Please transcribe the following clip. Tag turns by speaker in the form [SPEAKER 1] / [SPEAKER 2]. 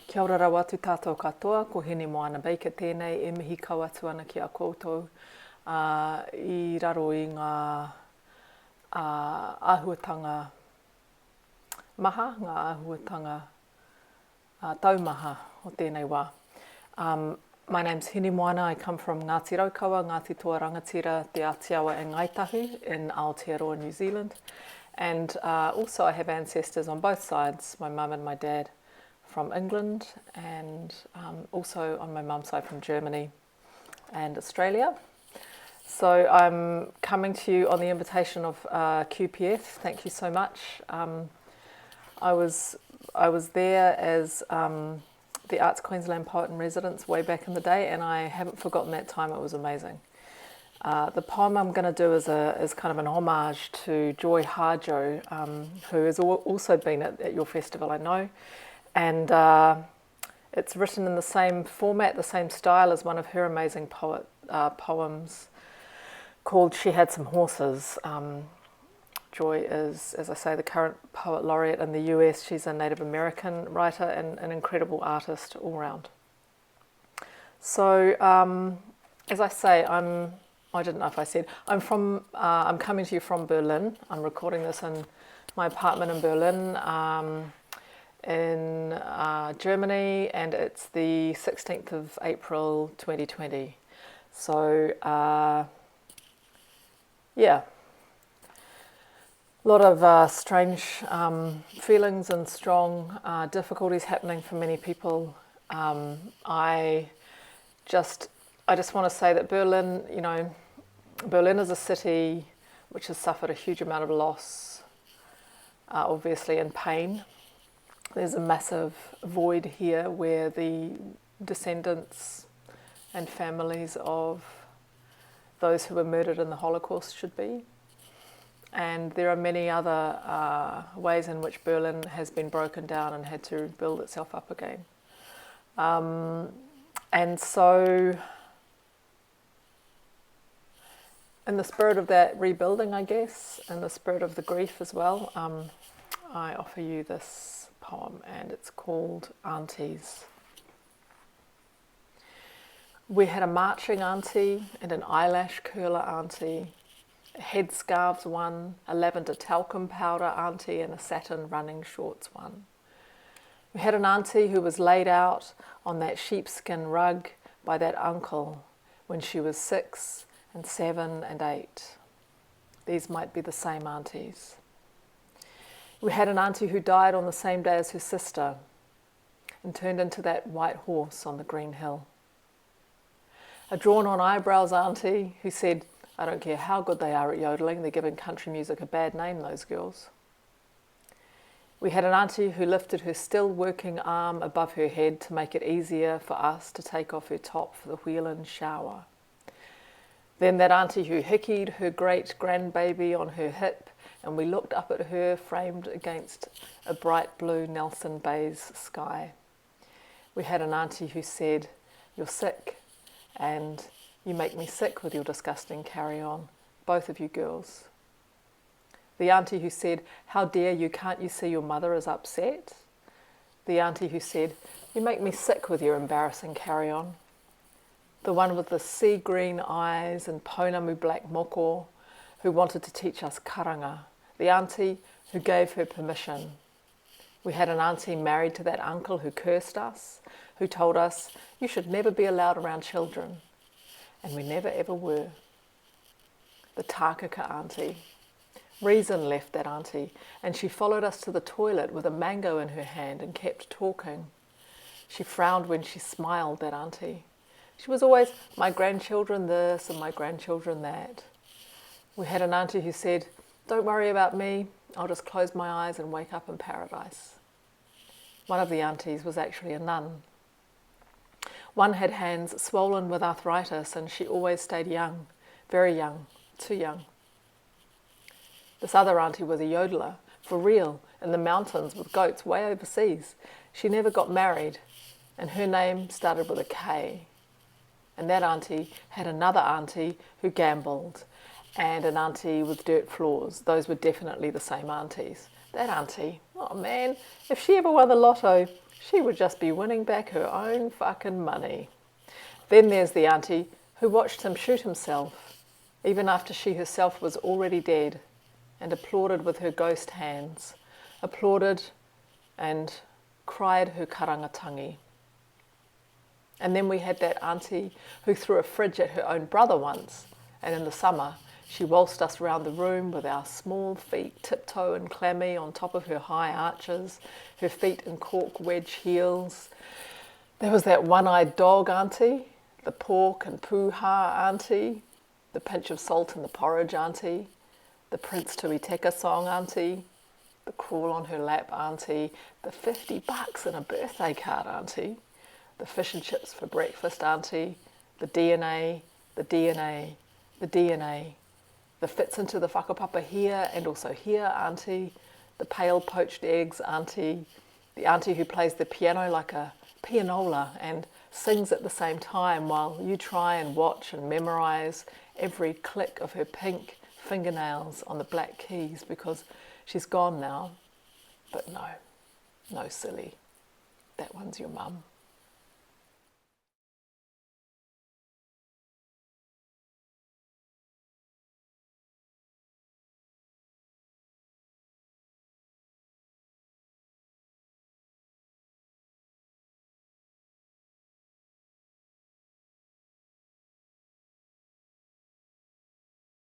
[SPEAKER 1] Kia ora rawa tu tātou katoa, ko HINEMOANA BAKER tēnei, e mihi kau atu ana ki a koutou I raro I ngā āhuatanga maha, ngā āhuatanga taumaha o tēnei wā. My name's HINEMOANA, I come from Ngāti Raukawa, Ngāti Toa Rangatira, Te Äti Awa and Kāi Tahu in Aotearoa, New Zealand. And also I have ancestors on both sides, my mum and my dad from England, and also on my mum's side from Germany and Australia. So I'm coming to you on the invitation of QPF. Thank you so much. I was there as the Arts Queensland Poet in residence way back in the day, and I haven't forgotten that time. It was amazing. The poem I'm going to do is kind of an homage to Joy Harjo, who has also been at your festival, I know. And it's written in the same format, the same style as one of her amazing poems called She Had Some Horses. Joy is, as I say, the current poet laureate in the US. She's a Native American writer and an incredible artist all round. So, as I say, I didn't know if I said, I'm coming to you from Berlin. I'm recording this in my apartment in Berlin, in Germany, and it's the 16th of April 2020. So, yeah, a lot of strange feelings and strong difficulties happening for many people. I just want to say that Berlin, you know, Berlin is a city which has suffered a huge amount of loss, obviously, and pain. There's a massive void here where the descendants and families of those who were murdered in the Holocaust should be. And there are many other ways in which Berlin has been broken down and had to build itself up again. And so, in the spirit of that rebuilding, I guess, in the spirit of the grief as well, I offer you this poem, and it's called Aunties. We had a marching auntie and an eyelash curler auntie, a headscarves one, a lavender talcum powder auntie, and a satin running shorts one. We had an auntie who was laid out on that sheepskin rug by that uncle when she was 6 and 7 and 8. These might be the same aunties. We had an auntie who died on the same day as her sister and turned into that white horse on the green hill. A drawn-on eyebrows auntie who said, I don't care how good they are at yodeling, they're giving country music a bad name, those girls. We had an auntie who lifted her still working arm above her head to make it easier for us to take off her top for the wheel-in shower. Then that auntie who hickied her great-grandbaby on her hip, and we looked up at her framed against a bright blue Nelson Bays sky. We had an auntie who said, you're sick, and you make me sick with your disgusting carry-on, both of you girls. The auntie who said, how dare you, can't you see your mother is upset? The auntie who said, you make me sick with your embarrassing carry-on. The one with the sea green eyes and pounamu black moko, who wanted to teach us karanga. The auntie who gave her permission. We had an auntie married to that uncle who cursed us, who told us, you should never be allowed around children. And we never ever were. The Tākaka auntie. Reason left that auntie, and she followed us to the toilet with a mango in her hand and kept talking. She frowned when she smiled, that auntie. She was always, my grandchildren this and my grandchildren that. We had an auntie who said, don't worry about me, I'll just close my eyes and wake up in paradise. One of the aunties was actually a nun. One had hands swollen with arthritis, and she always stayed young, very young, too young. This other auntie was a yodeler, for real, in the mountains with goats way overseas. She never got married, and her name started with a K. And that auntie had another auntie who gambled, and an auntie with dirt floors. Those were definitely the same aunties. That auntie, oh man, if she ever won the lotto, She would just be winning back her own fucking money. Then there's the auntie who watched him shoot himself, even after she herself was already dead, and applauded with her ghost hands, applauded and cried her karangatangi. And then we had that auntie who threw a fridge at her own brother once, and in the summer she waltzed us round the room with our small feet tiptoe and clammy on top of her high arches, her feet in cork wedge heels. There was that one-eyed dog auntie, the pork and pūha auntie, the pinch of salt in the porridge auntie, the Prince Tuiteka song auntie, the crawl on her lap auntie, the $50 in a birthday card auntie, the fish and chips for breakfast auntie, the DNA, the DNA, the DNA, the fits into the whakapapa here and also here auntie, the pale poached eggs auntie, the auntie who plays the piano like a pianola and sings at the same time while you try and watch and memorise every click of her pink fingernails on the black keys because she's gone now. But no, silly, that one's your mum.